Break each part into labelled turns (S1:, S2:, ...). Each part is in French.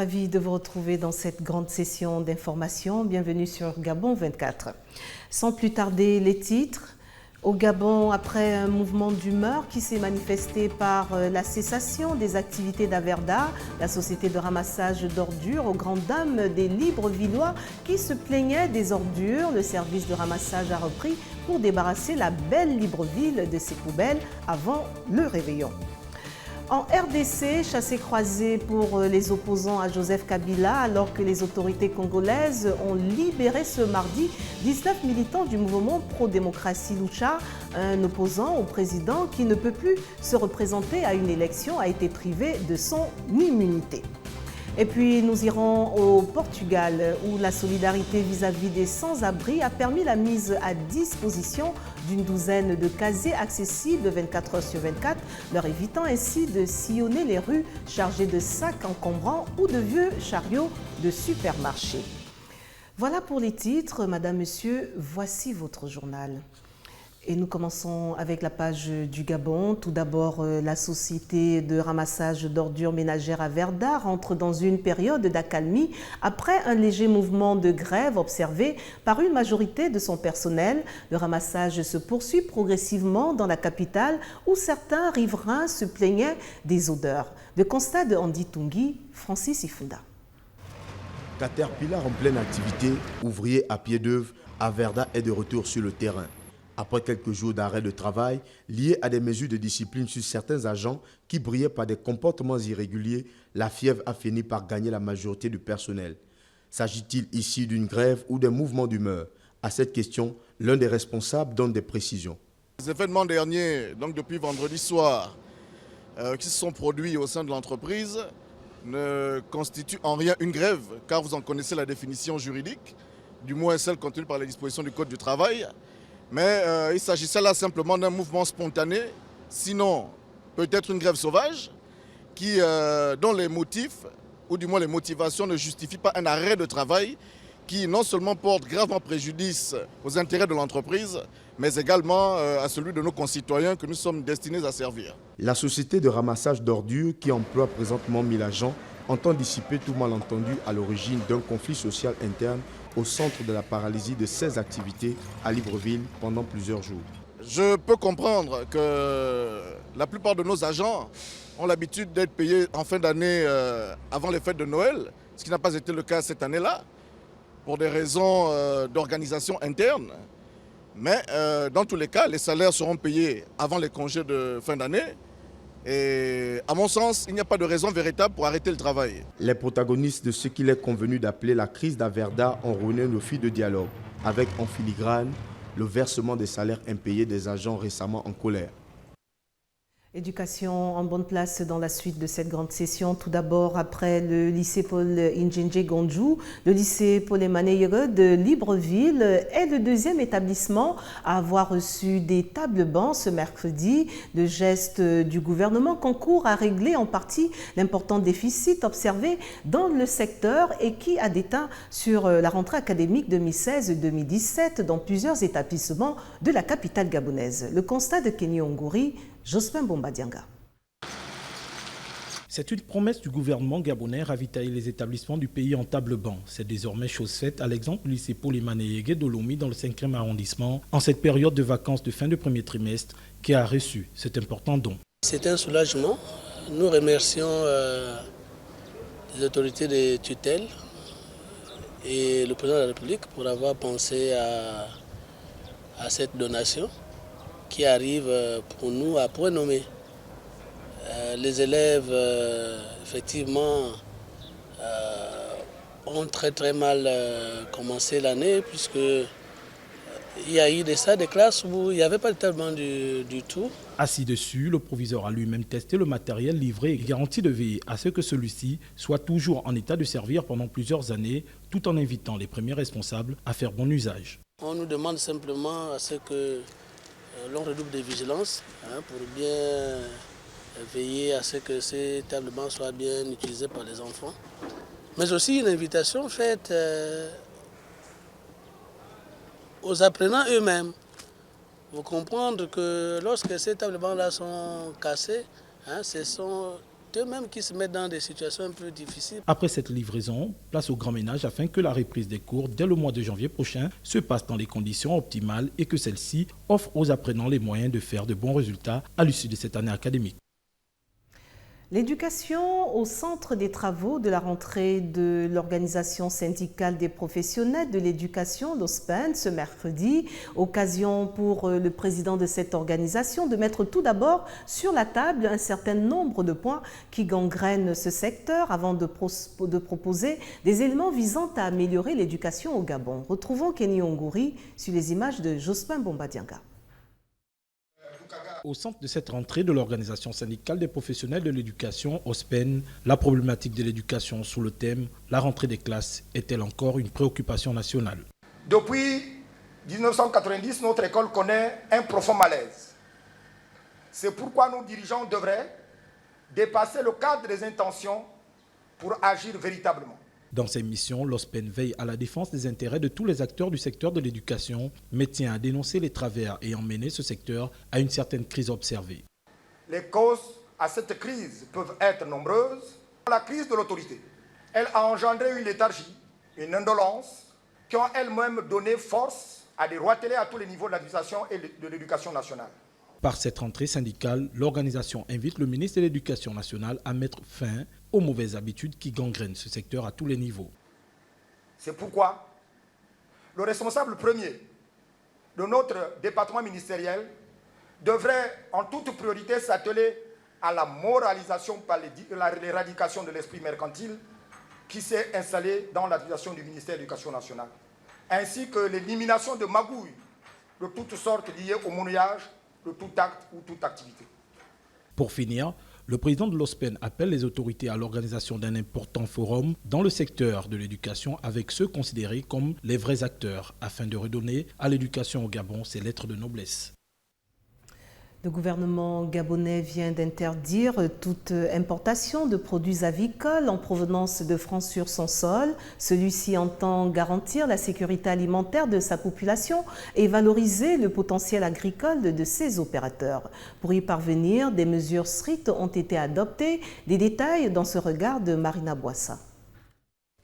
S1: Ravi de vous retrouver dans cette grande session d'information. Bienvenue sur Gabon 24. Sans plus tarder, les titres. Au Gabon, après un mouvement d'humeur qui s'est manifesté par la cessation des activités d'Averda, la société de ramassage d'ordures, aux grandes dames des Librevillois qui se plaignaient des ordures, le service de ramassage a repris pour débarrasser la belle Libreville de ses poubelles avant le réveillon. En RDC, chassé-croisé pour les opposants à Joseph Kabila, alors que les autorités congolaises ont libéré ce mardi 19 militants du mouvement pro-démocratie Lucha, un opposant au président qui ne peut plus se représenter à une élection a été privé de son immunité. Et puis nous irons au Portugal où la solidarité vis-à-vis des sans-abri a permis la mise à disposition d'une douzaine de casiers accessibles 24 heures sur 24, leur évitant ainsi de sillonner les rues chargées de sacs encombrants ou de vieux chariots de supermarché. Voilà pour les titres. Madame, Monsieur, voici votre journal. Et nous commençons avec la page du Gabon. Tout d'abord, la société de ramassage d'ordures ménagères Averda rentre dans une période d'accalmie après un léger mouvement de grève observé par une majorité de son personnel. Le ramassage se poursuit progressivement dans la capitale où certains riverains se plaignaient des odeurs. Le constat de Andy Tungi, Francis Ifunda.
S2: Caterpillar en pleine activité, ouvrier à pied d'œuvre, Averda est de retour sur le terrain. Après quelques jours d'arrêt de travail liés à des mesures de discipline sur certains agents qui brillaient par des comportements irréguliers, la fièvre a fini par gagner la majorité du personnel. S'agit-il ici d'une grève ou d'un mouvement d'humeur? À cette question, l'un des responsables donne des précisions.
S3: Les événements derniers, donc depuis vendredi soir, qui se sont produits au sein de l'entreprise, ne constituent en rien une grève, car vous en connaissez la définition juridique, du moins celle contenue par les dispositions du Code du travail. Mais il s'agissait là simplement d'un mouvement spontané, sinon peut-être une grève sauvage, dont les motifs, ou du moins les motivations, ne justifient pas un arrêt de travail qui non seulement porte gravement préjudice aux intérêts de l'entreprise, mais également à celui de nos concitoyens que nous sommes destinés à servir.
S2: La société de ramassage d'ordures qui emploie présentement 1000 agents entend dissiper tout malentendu à l'origine d'un conflit social interne au centre de la paralysie de 16 activités à Libreville pendant plusieurs jours.
S3: Je peux comprendre que la plupart de nos agents ont l'habitude d'être payés en fin d'année avant les fêtes de Noël, ce qui n'a pas été le cas cette année-là, pour des raisons d'organisation interne. Mais dans tous les cas, les salaires seront payés avant les congés de fin d'année. Et à mon sens, il n'y a pas de raison véritable pour arrêter le travail.
S2: Les protagonistes de ce qu'il est convenu d'appeler la crise d'Averda ont renoncé au fil de dialogue, avec en filigrane le versement des salaires impayés des agents récemment en colère.
S1: Éducation en bonne place dans la suite de cette grande session. Tout d'abord, après le lycée Paul Injenje Gondjou, le lycée Paul Emaneyere de Libreville est le deuxième établissement à avoir reçu des tables bancs ce mercredi. Le geste du gouvernement concourt à régler en partie l'important déficit observé dans le secteur et qui a déteint sur la rentrée académique 2016-2017 dans plusieurs établissements de la capitale gabonaise. Le constat de Kenny Ongouri, Jospin Bombadianga.
S4: C'est une promesse du gouvernement gabonais ravitailler les établissements du pays en table banc. C'est désormais chose faite à l'exemple du lycée Paul Emaneyege d'Olomi dans le 5e arrondissement en cette période de vacances de fin de premier trimestre qui a reçu cet important don.
S5: C'est un soulagement. Nous remercions les autorités de tutelle et le président de la République pour avoir pensé à cette donation qui arrive pour nous à point nommé. Les élèves, effectivement, ont très mal commencé l'année puisque il y a eu des classes où il n'y avait pas de table du tout.
S4: Assis dessus, le proviseur a lui-même testé le matériel livré et garanti de veiller à ce que celui-ci soit toujours en état de servir pendant plusieurs années, tout en invitant les premiers responsables à faire bon usage.
S5: On nous demande simplement à ce que l'on redouble de vigilance pour bien veiller à ce que ces tables bancs soient bien utilisés par les enfants. Mais aussi une invitation faite aux apprenants eux-mêmes. Vous comprendre que lorsque ces tables bancs-là sont cassés, ce sont c'est eux-mêmes qui se mettent dans des situations un peu difficiles.
S4: Après cette livraison, place au grand ménage afin que la reprise des cours dès le mois de janvier prochain se passe dans les conditions optimales et que celle-ci offre aux apprenants les moyens de faire de bons résultats à l'issue de cette année académique.
S1: L'éducation au centre des travaux de la rentrée de l'Organisation syndicale des professionnels de l'éducation, l'OSPEN, ce mercredi. Occasion pour le président de cette organisation de mettre tout d'abord sur la table un certain nombre de points qui gangrènent ce secteur avant de proposer des éléments visant à améliorer l'éducation au Gabon. Retrouvons Kenny Ongouri sur les images de Jospin Bombadianga.
S4: Au centre de cette rentrée de l'Organisation syndicale des professionnels de l'éducation, OSPEN, la problématique de l'éducation sous le thème « La rentrée des classes est-elle encore une préoccupation nationale ?»
S6: Depuis 1990, notre école connaît un profond malaise. C'est pourquoi nos dirigeants devraient dépasser le cadre des intentions pour agir véritablement.
S4: Dans ses missions, l'OSPEN veille à la défense des intérêts de tous les acteurs du secteur de l'éducation, mais tient à dénoncer les travers ayant mené ce secteur à une certaine crise observée.
S6: Les causes à cette crise peuvent être nombreuses. La crise de l'autorité, elle a engendré une léthargie, une indolence, qui ont elles-mêmes donné force à des roitelets à tous les niveaux de l'administration et de l'éducation nationale.
S4: Par cette rentrée syndicale, l'organisation invite le ministre de l'Éducation nationale à mettre fin aux mauvaises habitudes qui gangrènent ce secteur à tous les niveaux.
S6: C'est pourquoi le responsable premier de notre département ministériel devrait en toute priorité s'atteler à la moralisation par l'éradication de l'esprit mercantile qui s'est installé dans l'administration du ministère de l'Éducation nationale, ainsi que l'élimination de magouilles de toutes sortes liées au monnayage de tout acte ou toute activité.
S4: Pour finir, le président de l'OSPEN appelle les autorités à l'organisation d'un important forum dans le secteur de l'éducation avec ceux considérés comme les vrais acteurs afin de redonner à l'éducation au Gabon ses lettres de noblesse.
S1: Le gouvernement gabonais vient d'interdire toute importation de produits avicoles en provenance de France sur son sol. Celui-ci entend garantir la sécurité alimentaire de sa population et valoriser le potentiel agricole de ses opérateurs. Pour y parvenir, des mesures strictes ont été adoptées. Des détails dans ce regard de Marina Boissa.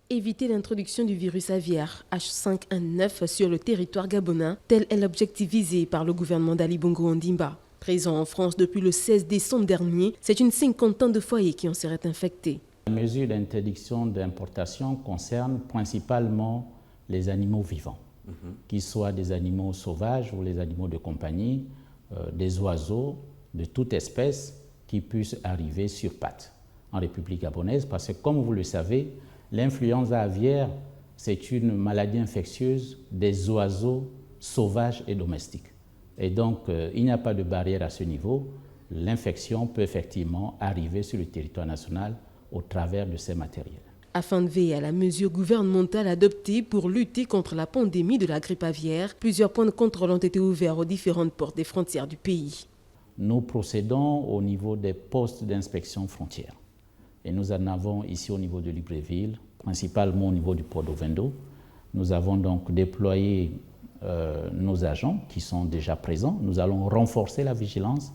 S7: Éviter l'introduction du virus aviaire H5N9 sur le territoire gabonais, tel est l'objectif visé par le gouvernement d'Ali Bongo Ondimba. Présent en France depuis le 16 décembre dernier, c'est une cinquantaine de foyers qui en seraient infectés.
S8: La mesure d'interdiction d'importation concerne principalement les animaux vivants, qu'ils soient des animaux sauvages ou les animaux de compagnie, des oiseaux de toute espèce qui puissent arriver sur pattes en République gabonaise, parce que comme vous le savez, l'influenza aviaire, c'est une maladie infectieuse des oiseaux sauvages et domestiques. Et donc, il n'y a pas de barrière à ce niveau. L'infection peut effectivement arriver sur le territoire national au travers de ces matériels.
S7: Afin de veiller à la mesure gouvernementale adoptée pour lutter contre la pandémie de la grippe aviaire, plusieurs points de contrôle ont été ouverts aux différentes portes des frontières du pays.
S8: Nous procédons au niveau des postes d'inspection frontières. Et nous en avons ici au niveau de Libreville, principalement au niveau du port d'Ovendo. Nous avons donc déployé nos agents qui sont déjà présents. Nous allons renforcer la vigilance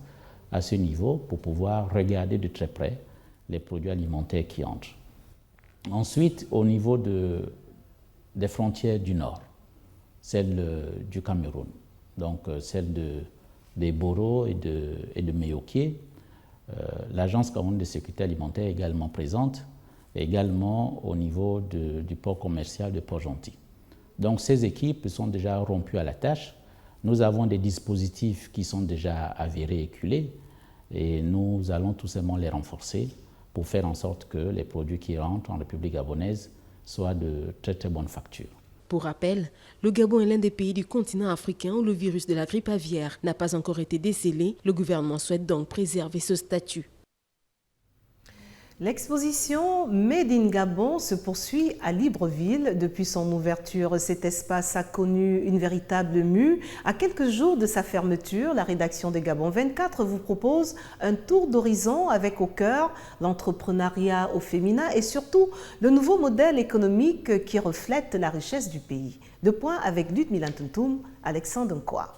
S8: à ce niveau pour pouvoir regarder de très près les produits alimentaires qui entrent. Ensuite, au niveau des frontières du Nord, celle du Cameroun, donc celle des Boro et de Meoké, l'Agence camerounaise de sécurité alimentaire est également présente, et également au niveau du port commercial de Port-Gentil. Donc ces équipes sont déjà rompues à la tâche. Nous avons des dispositifs qui sont déjà avérés et culés et nous allons tout simplement les renforcer pour faire en sorte que les produits qui rentrent en République gabonaise soient de très très bonne facture.
S7: Pour rappel, le Gabon est l'un des pays du continent africain où le virus de la grippe aviaire n'a pas encore été décelé. Le gouvernement souhaite donc préserver ce statut.
S1: L'exposition Made in Gabon se poursuit à Libreville. Depuis son ouverture, cet espace a connu une véritable mue. À quelques jours de sa fermeture, la rédaction de Gabon 24 vous propose un tour d'horizon avec au cœur l'entrepreneuriat au féminin et surtout le nouveau modèle économique qui reflète la richesse du pays. Deux points avec Ludmila Tuntum, Alexandre Nkwa.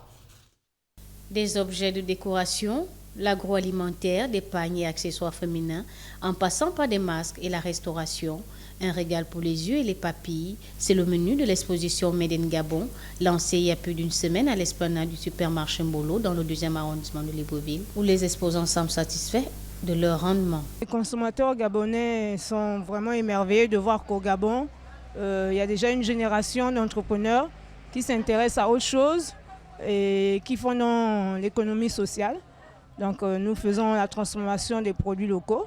S9: Des objets de décoration, l'agroalimentaire, des paniers et accessoires féminins, en passant par des masques et la restauration. Un régal pour les yeux et les papilles, c'est le menu de l'exposition Made in Gabon, lancée il y a plus d'une semaine à l'esplanade du supermarché Mbolo dans le 2e arrondissement de Libreville, où les exposants semblent satisfaits de leur rendement.
S10: Les consommateurs gabonais sont vraiment émerveillés de voir qu'au Gabon, il y a déjà une génération d'entrepreneurs qui s'intéressent à autre chose et qui font l'économie sociale. Donc nous faisons la transformation des produits locaux,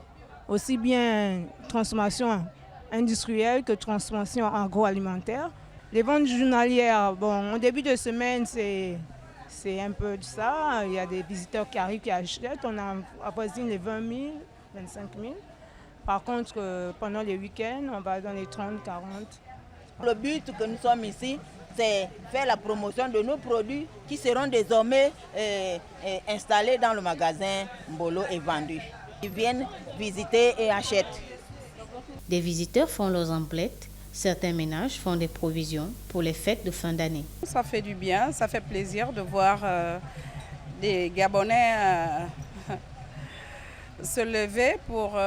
S10: aussi bien transformation industrielle que transformation agroalimentaire. Les ventes journalières, bon, au début de semaine, c'est un peu de ça. Il y a des visiteurs qui arrivent, qui achètent. On avoisine les 20 000, 25 000. Par contre, pendant les week-ends, on va dans les 30, 40.
S11: Le but que nous sommes ici, c'est faire la promotion de nos produits qui seront désormais installés dans le magasin Mbolo et vendus. Ils viennent visiter et achètent.
S9: Des visiteurs font leurs emplettes. Certains ménages font des provisions pour les fêtes de fin d'année.
S12: Ça fait du bien, ça fait plaisir de voir des Gabonais se lever pour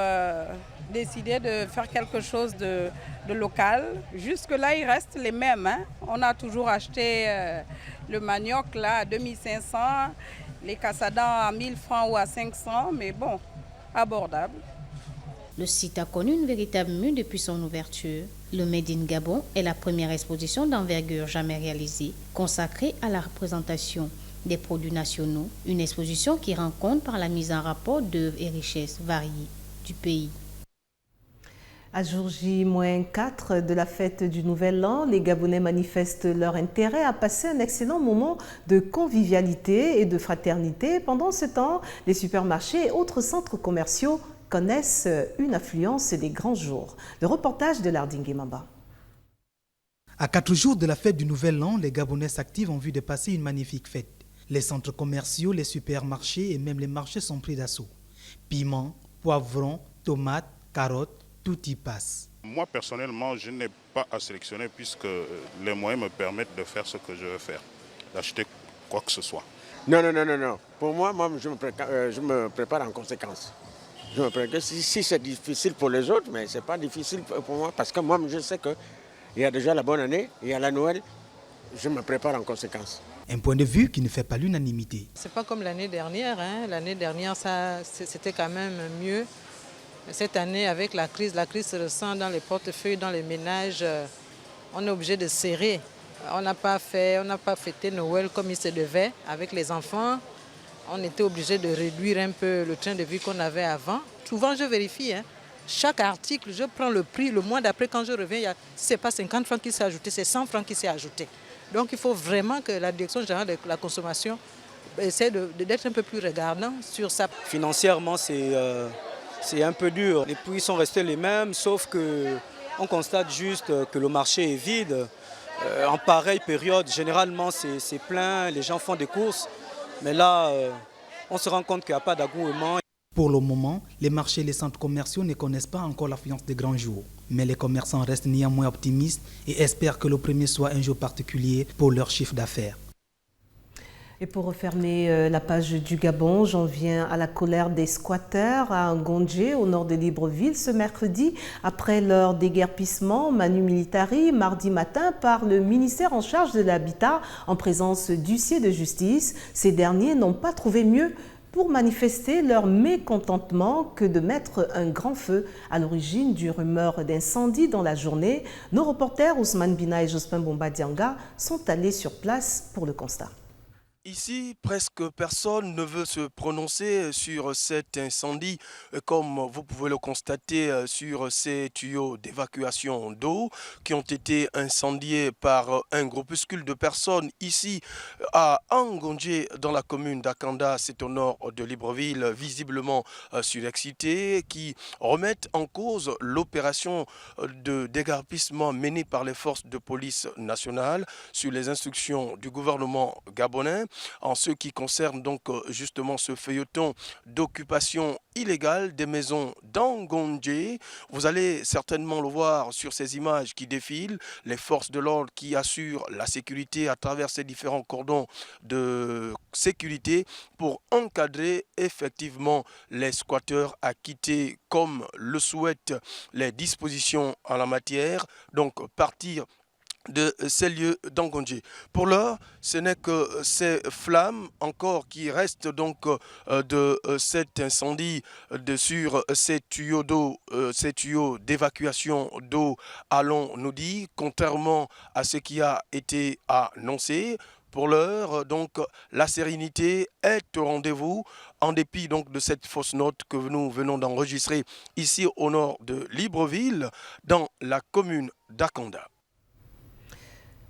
S12: décider de faire quelque chose de local. Jusque-là, ils restent les mêmes. Hein. On a toujours acheté le manioc là, à 2500, les cassadans à 1000 francs ou à 500, mais bon, abordable.
S9: Le site a connu une véritable mue depuis son ouverture. Le Made in Gabon est la première exposition d'envergure jamais réalisée, consacrée à la représentation des produits nationaux, une exposition qui rend compte par la mise en rapport d'œuvres et richesses variées du pays.
S1: À jour J-4 de la fête du Nouvel An, les Gabonais manifestent leur intérêt à passer un excellent moment de convivialité et de fraternité. Pendant ce temps, les supermarchés et autres centres commerciaux connaissent une affluence des grands jours. Le reportage de Lardingue Mamba.
S13: À 4 jours de la fête du Nouvel An, les Gabonais s'activent en vue de passer une magnifique fête. Les centres commerciaux, les supermarchés et même les marchés sont pris d'assaut. Piments, poivrons, tomates, carottes, tout y passe.
S14: Moi, personnellement, je n'ai pas à sélectionner puisque les moyens me permettent de faire ce que je veux faire, d'acheter quoi que ce soit.
S15: Non. Pour moi, je me prépare en conséquence. Je me prépare. Si c'est difficile pour les autres, mais ce n'est pas difficile pour moi parce que moi, je sais qu'il y a déjà la bonne année, il y a la Noël, je me prépare en conséquence.
S13: Un point de vue qui ne fait pas l'unanimité.
S16: Ce n'est pas comme l'année dernière. Hein. L'année dernière, c'était quand même mieux. Cette année, avec la crise se ressent dans les portefeuilles, dans les ménages. On est obligé de serrer. On n'a pas fêté Noël comme il se devait avec les enfants. On était obligé de réduire un peu le train de vie qu'on avait avant. Souvent, je vérifie. Hein. Chaque article, je prends le prix. Le mois d'après, quand je reviens, ce n'est pas 50 francs qui s'est ajouté, c'est 100 francs qui s'est ajouté. Donc, il faut vraiment que la Direction générale de la consommation essaie d'être un peu plus regardant sur ça.
S17: Financièrement, c'est un peu dur. Les prix sont restés les mêmes, sauf qu'on constate juste que le marché est vide. En pareille période, généralement, c'est plein, les gens font des courses. Mais là, on se rend compte qu'il n'y a pas d'engouement.
S13: Pour le moment, les marchés et les centres commerciaux ne connaissent pas encore l'affluence des grands jours. Mais les commerçants restent néanmoins optimistes et espèrent que le premier soit un jour particulier pour leur chiffre d'affaires.
S1: Et pour refermer la page du Gabon, j'en viens à la colère des squatteurs à Ngondje, au nord de Libreville, ce mercredi, après leur déguerpissement manu militari mardi matin par le ministère en charge de l'habitat en présence d'huissiers de justice. Ces derniers n'ont pas trouvé mieux pour manifester leur mécontentement que de mettre un grand feu à l'origine du rumeur d'incendie dans la journée. Nos reporters Ousmane Bina et Jospin Bomba-Dianga sont allés sur place pour le constat.
S18: Ici, presque personne ne veut se prononcer sur cet incendie, comme vous pouvez le constater sur ces tuyaux d'évacuation d'eau qui ont été incendiés par un groupuscule de personnes ici à Ngondje, dans la commune d'Akanda, c'est au nord de Libreville, visiblement surexcités, qui remettent en cause l'opération de déguerpissement menée par les forces de police nationale sur les instructions du gouvernement gabonais. en ce qui concerne donc justement ce feuilleton d'occupation illégale des maisons d'Angondje. Vous allez certainement le voir sur ces images qui défilent, les forces de l'ordre qui assurent la sécurité à travers ces différents cordons de sécurité pour encadrer effectivement les squatteurs à quitter comme le souhaitent les dispositions en la matière, donc partir de ces lieux d'Angondje. Pour l'heure, ce n'est que ces flammes encore qui restent donc de cet incendie sur ces tuyaux d'eau, ces tuyaux d'évacuation d'eau, allons-nous dire, contrairement à ce qui a été annoncé. Pour l'heure, donc, la sérénité est au rendez-vous, en dépit donc de cette fausse note que nous venons d'enregistrer ici au nord de Libreville, dans la commune d'Akanda.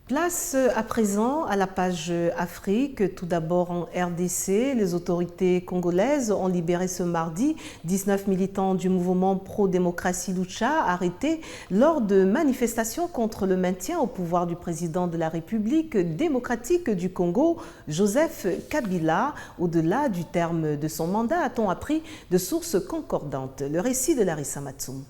S1: Place à présent à la page Afrique. Tout d'abord en RDC, les autorités congolaises ont libéré ce mardi 19 militants du mouvement pro-démocratie Lucha arrêtés lors de manifestations contre le maintien au pouvoir du président de la République démocratique du Congo, Joseph Kabila. Au-delà du terme de son mandat, a-t-on appris de sources concordantes. Le récit de Larissa Matsoum.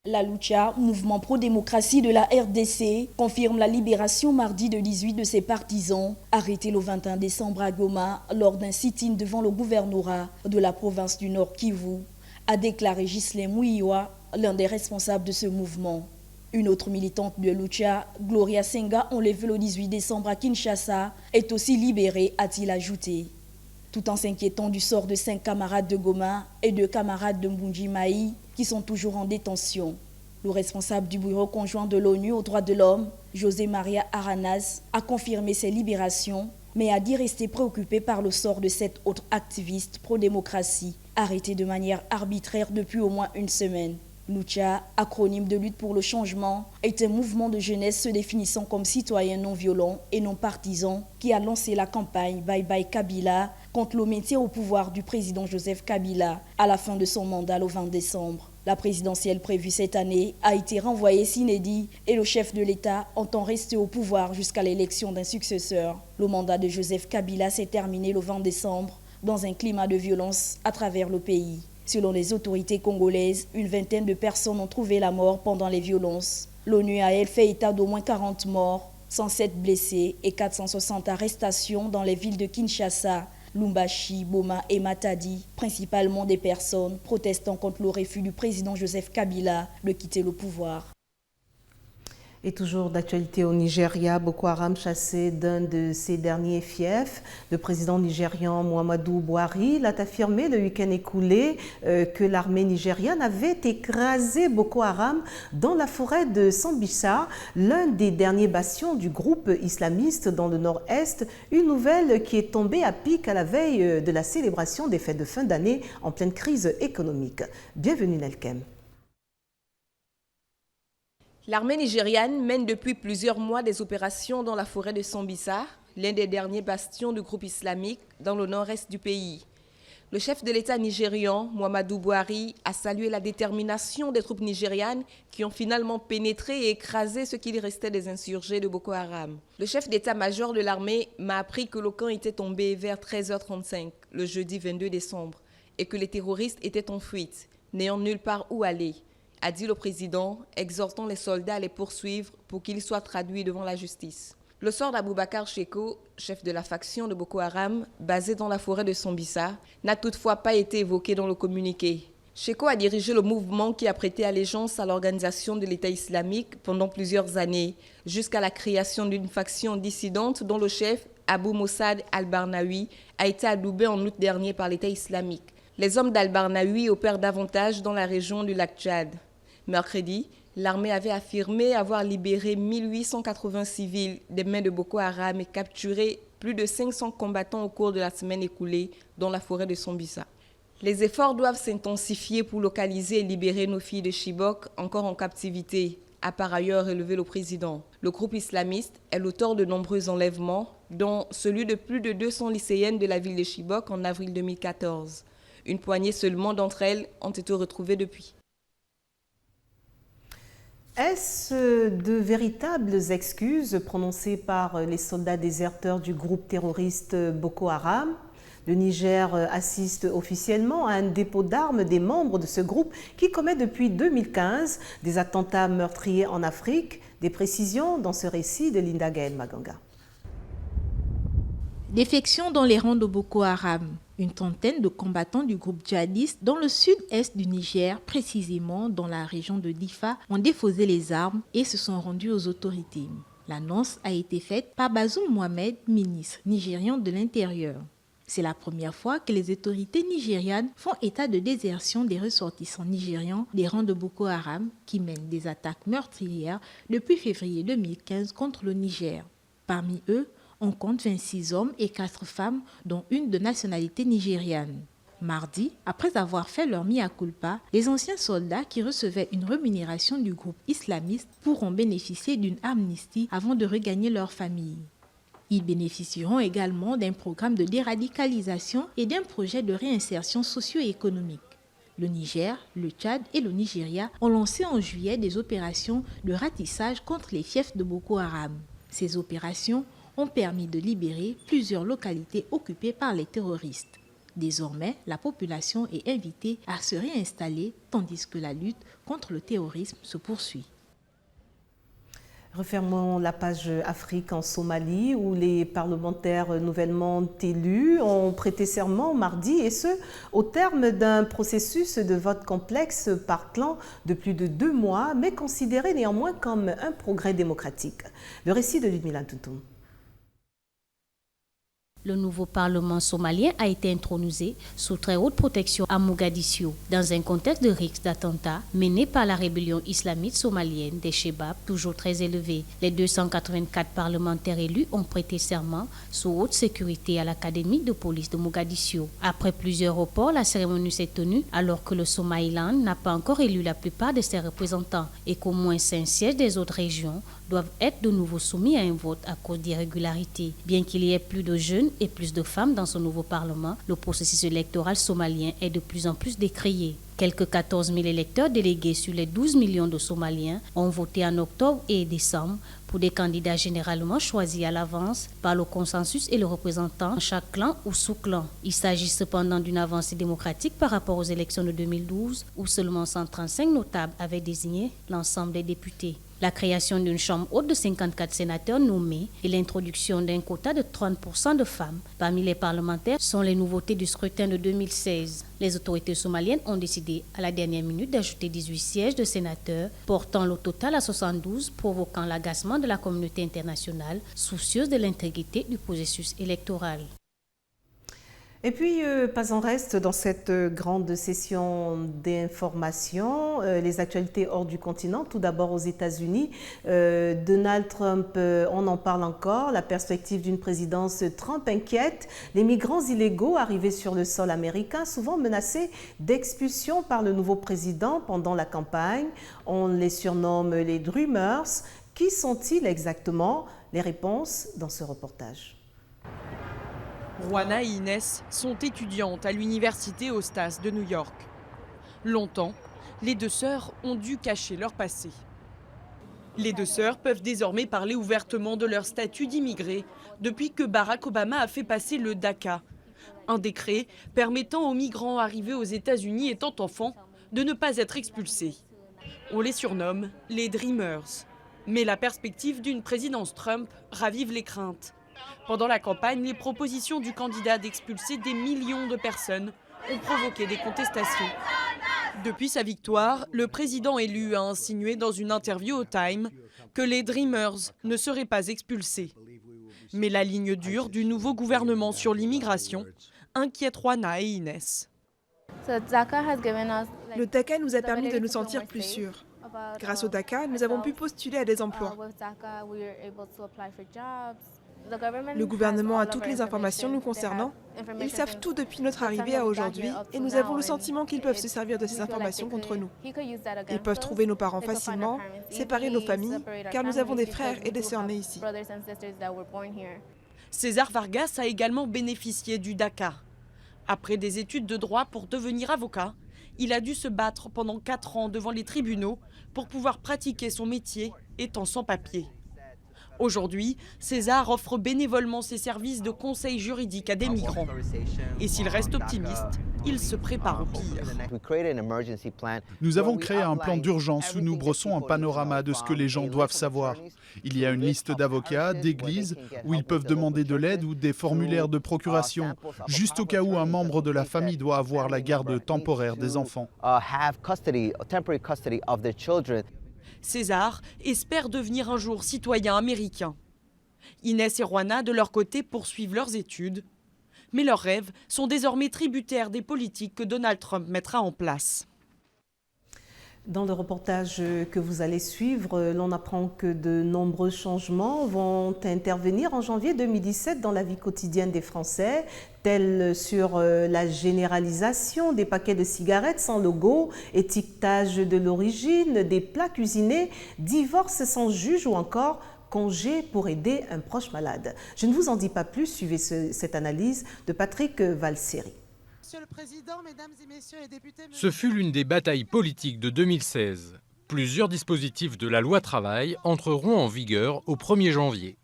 S19: La Lucha, mouvement pro-démocratie de la RDC, confirme la libération mardi de 18 de ses partisans, arrêtés le 21 décembre à Goma lors d'un sit-in devant le gouvernorat de la province du Nord Kivu, a déclaré Ghislain Mouiwa, l'un des responsables de ce mouvement. Une autre militante de Lucha, Gloria Senga, enlevée le 18 décembre à Kinshasa, est aussi libérée, a-t-il ajouté. Tout en s'inquiétant du sort de 5 camarades de Goma et 2 camarades de Mbunji Maï, qui sont toujours en détention. Le responsable du bureau conjoint de l'ONU aux droits de l'homme, José Maria Aranas, a confirmé ces libérations, mais a dit rester préoccupé par le sort de 7 autres activistes pro-démocratie, arrêtés de manière arbitraire depuis au moins une semaine. Lucha, acronyme de lutte pour le changement, est un mouvement de jeunesse se définissant comme citoyen non violent et non partisan qui a lancé la campagne Bye Bye Kabila contre le maintien au pouvoir du président Joseph Kabila à la fin de son mandat le 20 décembre. La présidentielle prévue cette année a été renvoyée sine die et le chef de l'État entend rester au pouvoir jusqu'à l'élection d'un successeur. Le mandat de Joseph Kabila s'est terminé le 20 décembre dans un climat de violence à travers le pays. Selon les autorités congolaises, une vingtaine de personnes ont trouvé la mort pendant les violences. L'ONU a, elle, fait état d'au moins 40 morts, 107 blessés et 460 arrestations dans les villes de Kinshasa, Lumbashi, Boma et Matadi, principalement des personnes protestant contre le refus du président Joseph Kabila de quitter le pouvoir.
S1: Et toujours d'actualité au Nigeria, Boko Haram chassé d'un de ses derniers fiefs. Le président nigérian Muhammadu Buhari l'a affirmé le week-end écoulé que l'armée nigériane avait écrasé Boko Haram dans la forêt de Sambisa, l'un des derniers bastions du groupe islamiste dans le nord-est, une nouvelle qui est tombée à pic à la veille de la célébration des fêtes de fin d'année en pleine crise économique. Bienvenue Nelkem.
S20: L'armée nigériane mène depuis plusieurs mois des opérations dans la forêt de Sambisa, l'un des derniers bastions du groupe islamique dans le nord-est du pays. Le chef de l'État nigérian, Muhammadu Buhari, a salué la détermination des troupes nigérianes qui ont finalement pénétré et écrasé ce qu'il restait des insurgés de Boko Haram. Le chef d'état-major de l'armée m'a appris que le camp était tombé vers 13h35, le jeudi 22 décembre, et que les terroristes étaient en fuite, n'ayant nulle part où aller, a dit le président, exhortant les soldats à les poursuivre pour qu'ils soient traduits devant la justice. Le sort d'Aboubacar Sheko, chef de la faction de Boko Haram, basé dans la forêt de Sambisa, n'a toutefois pas été évoqué dans le communiqué. Sheko a dirigé le mouvement qui a prêté allégeance à l'organisation de l'État islamique pendant plusieurs années, jusqu'à la création d'une faction dissidente dont le chef, Abou Mossad al-Barnawi, a été adoubé en août dernier par l'État islamique. Les hommes d'al-Barnawi opèrent davantage dans la région du lac Tchad. Mercredi, l'armée avait affirmé avoir libéré 1880 civils des mains de Boko Haram et capturé plus de 500 combattants au cours de la semaine écoulée dans la forêt de Sambisa. Les efforts doivent s'intensifier pour localiser et libérer nos filles de Chibok encore en captivité, a par ailleurs relevé le président. Le groupe islamiste est l'auteur de nombreux enlèvements, dont celui de plus de 200 lycéennes de la ville de Chibok en avril 2014. Une poignée seulement d'entre elles ont été retrouvées depuis.
S1: Est-ce de véritables excuses prononcées par les soldats déserteurs du groupe terroriste Boko Haram? Le Niger assiste officiellement à un dépôt d'armes des membres de ce groupe qui commet depuis 2015 des attentats meurtriers en Afrique. Des précisions dans ce récit de Linda Gaël Maganga.
S21: Défection dans les rangs de Boko Haram. Une trentaine de combattants du groupe djihadiste dans le sud-est du Niger, précisément dans la région de Difa, ont déposé les armes et se sont rendus aux autorités. L'annonce a été faite par Bazoum Mohamed, ministre nigérian de l'Intérieur. C'est la première fois que les autorités nigérianes font état de désertion des ressortissants nigérians des rangs de Boko Haram qui mènent des attaques meurtrières depuis février 2015 contre le Niger. Parmi eux, on compte 26 hommes et 4 femmes, dont une de nationalité nigériane. Mardi, après avoir fait leur mea culpa, les anciens soldats qui recevaient une rémunération du groupe islamiste pourront bénéficier d'une amnistie avant de regagner leur famille. Ils bénéficieront également d'un programme de déradicalisation et d'un projet de réinsertion socio-économique. Le Niger, le Tchad et le Nigeria ont lancé en juillet des opérations de ratissage contre les fiefs de Boko Haram. Ces opérations ont permis de libérer plusieurs localités occupées par les terroristes. Désormais, la population est invitée à se réinstaller tandis que la lutte contre le terrorisme se poursuit.
S1: Refermons la page Afrique en Somalie où les parlementaires nouvellement élus ont prêté serment mardi et ce, au terme d'un processus de vote complexe par clan de plus de 2 mois mais considéré néanmoins comme un progrès démocratique. Le récit de Ludmila Toutoum.
S9: Le nouveau parlement somalien a été intronisé sous très haute protection à Mogadiscio, dans un contexte de risque d'attentats mené par la rébellion islamiste somalienne des Chebab, toujours très élevé. Les 284 parlementaires élus ont prêté serment sous haute sécurité à l'académie de police de Mogadiscio. Après plusieurs reports, la cérémonie s'est tenue alors que le Somaliland n'a pas encore élu la plupart de ses représentants et qu'au moins 5 sièges des autres régions doivent être de nouveau soumis à un vote à cause d'irrégularités. Bien qu'il y ait plus de jeunes et plus de femmes dans ce nouveau parlement, le processus électoral somalien est de plus en plus décrié. Quelques 14 000 électeurs délégués sur les 12 millions de Somaliens ont voté en octobre et décembre pour des candidats généralement choisis à l'avance par le consensus et le représentant chaque clan ou sous-clan. Il s'agit cependant d'une avancée démocratique par rapport aux élections de 2012 où seulement 135 notables avaient désigné l'ensemble des députés. La création d'une chambre haute de 54 sénateurs nommés et l'introduction d'un quota de 30% de femmes parmi les parlementaires sont les nouveautés du scrutin de 2016. Les autorités somaliennes ont décidé à la dernière minute d'ajouter 18 sièges de sénateurs, portant le total à 72, provoquant l'agacement de la communauté internationale, soucieuse de l'intégrité du processus électoral.
S1: Et puis, pas en reste dans cette grande session d'information, les actualités hors du continent. Tout d'abord aux États-Unis, Donald Trump, on en parle encore, la perspective d'une présidence Trump inquiète. Les migrants illégaux arrivés sur le sol américain, souvent menacés d'expulsion par le nouveau président pendant la campagne. On les surnomme les Dreamers. Qui sont-ils exactement? Les réponses dans ce reportage.
S22: Juana et Inès sont étudiantes à l'université Ostas de New York. Longtemps, les deux sœurs ont dû cacher leur passé. Les deux sœurs peuvent désormais parler ouvertement de leur statut d'immigrés depuis que Barack Obama a fait passer le DACA, un décret permettant aux migrants arrivés aux États-Unis étant enfants de ne pas être expulsés. On les surnomme les Dreamers. Mais la perspective d'une présidence Trump ravive les craintes. Pendant la campagne, les propositions du candidat d'expulser des millions de personnes ont provoqué des contestations. Depuis sa victoire, le président élu a insinué dans une interview au Time que les Dreamers ne seraient pas expulsés. Mais la ligne dure du nouveau gouvernement sur l'immigration inquiète Juana et Inès.
S23: Le DACA nous a permis de nous sentir plus sûrs. Grâce au DACA, nous avons pu postuler à des emplois. Le gouvernement a toutes les informations nous concernant. Ils savent tout depuis notre arrivée à aujourd'hui et nous avons le sentiment qu'ils peuvent se servir de ces informations contre nous. Ils peuvent trouver nos parents facilement, séparer nos familles, car nous avons des frères et des sœurs nés ici.
S22: César Vargas a également bénéficié du DACA. Après des études de droit pour devenir avocat, Il a dû se battre pendant 4 ans devant les tribunaux pour pouvoir pratiquer son métier étant sans papier. Aujourd'hui, César offre bénévolement ses services de conseil juridique à des migrants. Et s'il reste optimiste, il se prépare au pire.
S2: Nous avons créé un plan d'urgence où nous brossons un panorama de ce que les gens doivent savoir. Il y a une liste d'avocats, d'églises, où ils peuvent demander de l'aide ou des formulaires de procuration, juste au cas où un membre de la famille doit avoir la garde temporaire des enfants.
S22: César espère devenir un jour citoyen américain. Inès et Juana, de leur côté, poursuivent leurs études. Mais leurs rêves sont désormais tributaires des politiques que Donald Trump mettra en place.
S1: Dans le reportage que vous allez suivre, l'on apprend que de nombreux changements vont intervenir en janvier 2017 dans la vie quotidienne des Français, tels sur la généralisation des paquets de cigarettes sans logo, étiquetage de l'origine, des plats cuisinés, divorce sans juge ou encore congé pour aider un proche malade. Je ne vous en dis pas plus, suivez cette analyse de Patrick Valseri.
S3: Monsieur le Président, Mesdames et Messieurs les députés...
S5: Ce fut l'une des batailles politiques de 2016. Plusieurs dispositifs de la loi travail entreront en vigueur au 1er janvier.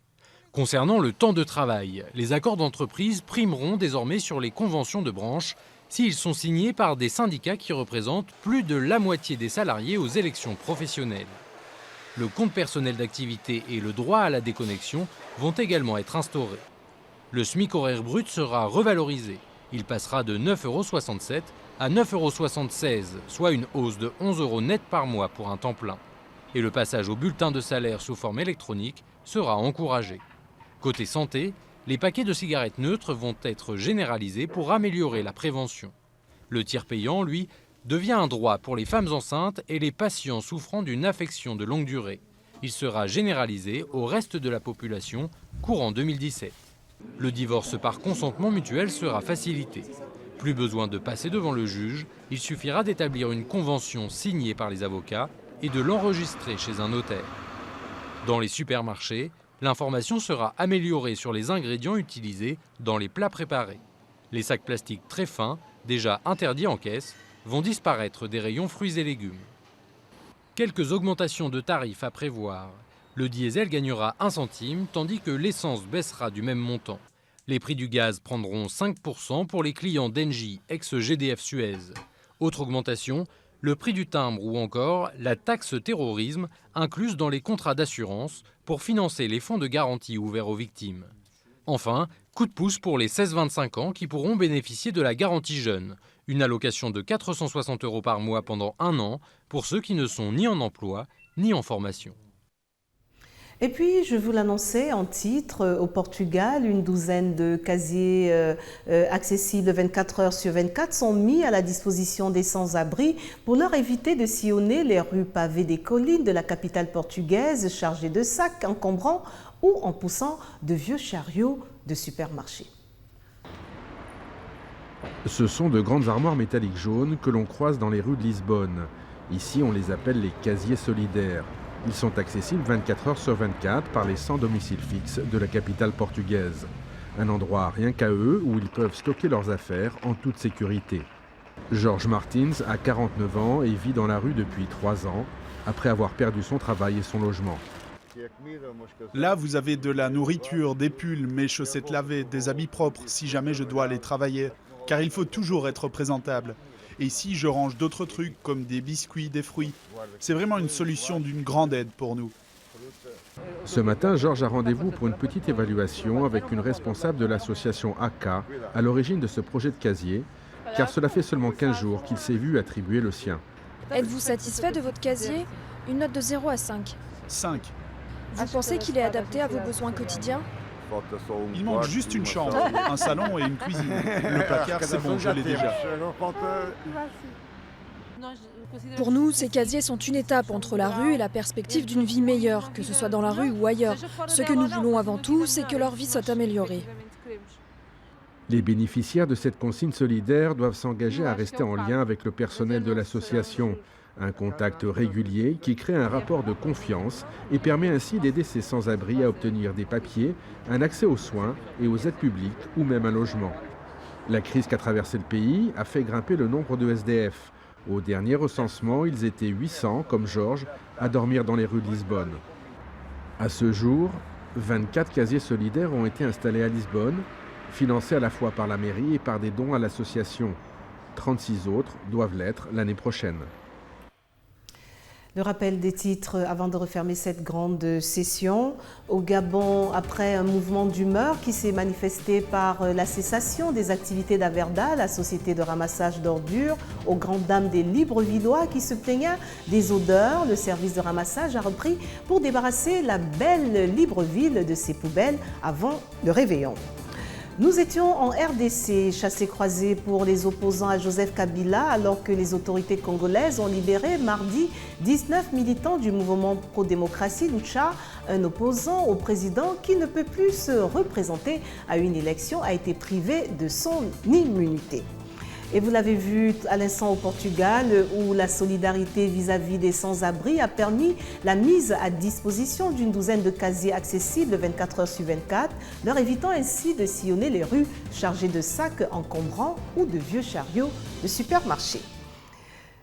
S5: Concernant le temps de travail, les accords d'entreprise primeront désormais sur les conventions de branche s'ils sont signés par des syndicats qui représentent plus de la moitié des salariés aux élections professionnelles. Le compte personnel d'activité et le droit à la déconnexion vont également être instaurés. Le SMIC horaire brut sera revalorisé. Il passera de 9,67 € à 9,76 €, soit une hausse de 11 € net par mois pour un temps plein. Et le passage au bulletin de salaire sous forme électronique sera encouragé. Côté santé, les paquets de cigarettes neutres vont être généralisés pour améliorer la prévention. Le tiers payant, lui, devient un droit pour les femmes enceintes et les patients souffrant d'une affection de longue durée. Il sera généralisé au reste de la population courant 2017. Le divorce par consentement mutuel sera facilité. Plus besoin de passer devant le juge, il suffira d'établir une convention signée par les avocats et de l'enregistrer chez un notaire. Dans les supermarchés, l'information sera améliorée sur les ingrédients utilisés dans les plats préparés. Les sacs plastiques très fins, déjà interdits en caisse, vont disparaître des rayons fruits et légumes. Quelques augmentations de tarifs à prévoir. Le diesel gagnera 1 centime, tandis que l'essence baissera du même montant. Les prix du gaz prendront 5% pour les clients d'Engie, ex-GDF Suez. Autre augmentation, le prix du timbre ou encore la taxe terrorisme incluse dans les contrats d'assurance pour financer les fonds de garantie ouverts aux victimes. Enfin, coup de pouce pour les 16-25 ans qui pourront bénéficier de la garantie jeune, une allocation de 460 € par mois pendant 1 an pour ceux qui ne sont ni en emploi ni en formation.
S1: Et puis, je vous l'annonçais en titre, au Portugal, une douzaine de casiers accessibles 24 heures sur 24 sont mis à la disposition des sans-abri pour leur éviter de sillonner les rues pavées des collines de la capitale portugaise chargées de sacs encombrants ou en poussant de vieux chariots de supermarché.
S24: Ce sont de grandes armoires métalliques jaunes que l'on croise dans les rues de Lisbonne. Ici, on les appelle les casiers solidaires. Ils sont accessibles 24 heures sur 24 par les sans domicile fixe de la capitale portugaise. Un endroit rien qu'à eux où ils peuvent stocker leurs affaires en toute sécurité. Jorge Martins a 49 ans et vit dans la rue depuis 3 ans, après avoir perdu son travail et son logement.
S2: Là, vous avez de la nourriture, des pulls, mes chaussettes lavées, des habits propres si jamais je dois aller travailler, car il faut toujours être présentable. Et ici, je range d'autres trucs comme des biscuits, des fruits. C'est vraiment une solution d'une grande aide pour nous.
S24: Ce matin, Georges a rendez-vous pour une petite évaluation avec une responsable de l'association AK à l'origine de ce projet de casier, car cela fait seulement 15 jours qu'il s'est vu attribuer le sien.
S25: Êtes-vous satisfait de votre casier? Une note de 0 à 5.
S2: 5.
S25: Vous pensez qu'il est adapté à vos besoins quotidiens?
S2: Il manque juste une chambre, un salon et une cuisine. Le placard, c'est bon, je l'ai déjà.
S25: Pour nous, ces casiers sont une étape entre la rue et la perspective d'une vie meilleure, que ce soit dans la rue ou ailleurs. Ce que nous voulons avant tout, c'est que leur vie soit améliorée.
S24: Les bénéficiaires de cette consigne solidaire doivent s'engager à rester en lien avec le personnel de l'association. Un contact régulier qui crée un rapport de confiance et permet ainsi d'aider ces sans-abri à obtenir des papiers, un accès aux soins et aux aides publiques ou même un logement. La crise qu'a traversé le pays a fait grimper le nombre de SDF. Au dernier recensement, ils étaient 800, comme Georges, à dormir dans les rues de Lisbonne. À ce jour, 24 casiers solidaires ont été installés à Lisbonne, financés à la fois par la mairie et par des dons à l'association. 36 autres doivent l'être l'année prochaine.
S1: Le rappel des titres avant de refermer cette grande session. Au Gabon, après un mouvement d'humeur qui s'est manifesté par la cessation des activités d'Averda, la société de ramassage d'ordures, aux grandes dames des Librevilleois qui se plaignaient des odeurs, le service de ramassage a repris pour débarrasser la belle Libreville de ses poubelles avant le réveillon. Nous étions en RDC, chassé-croisé pour les opposants à Joseph Kabila, alors que les autorités congolaises ont libéré mardi 19 militants du mouvement pro-démocratie Lucha. Un opposant au président qui ne peut plus se représenter à une élection a été privé de son immunité. Et vous l'avez vu à l'instant au Portugal, où la solidarité vis-à-vis des sans-abri a permis la mise à disposition d'une douzaine de casiers accessibles 24 heures sur 24, leur évitant ainsi de sillonner les rues chargées de sacs encombrants ou de vieux chariots de supermarché.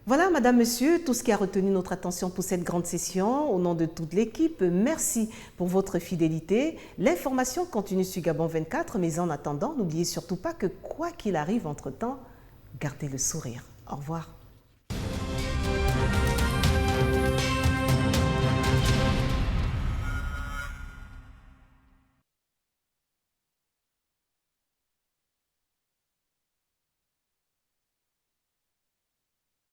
S1: Voilà, Madame, Monsieur, tout ce qui a retenu notre attention pour cette grande session. Au nom de toute l'équipe, merci pour votre fidélité. L'information continue sur Gabon 24, mais en attendant, n'oubliez surtout pas que quoi qu'il arrive entre-temps, gardez le sourire. Au revoir.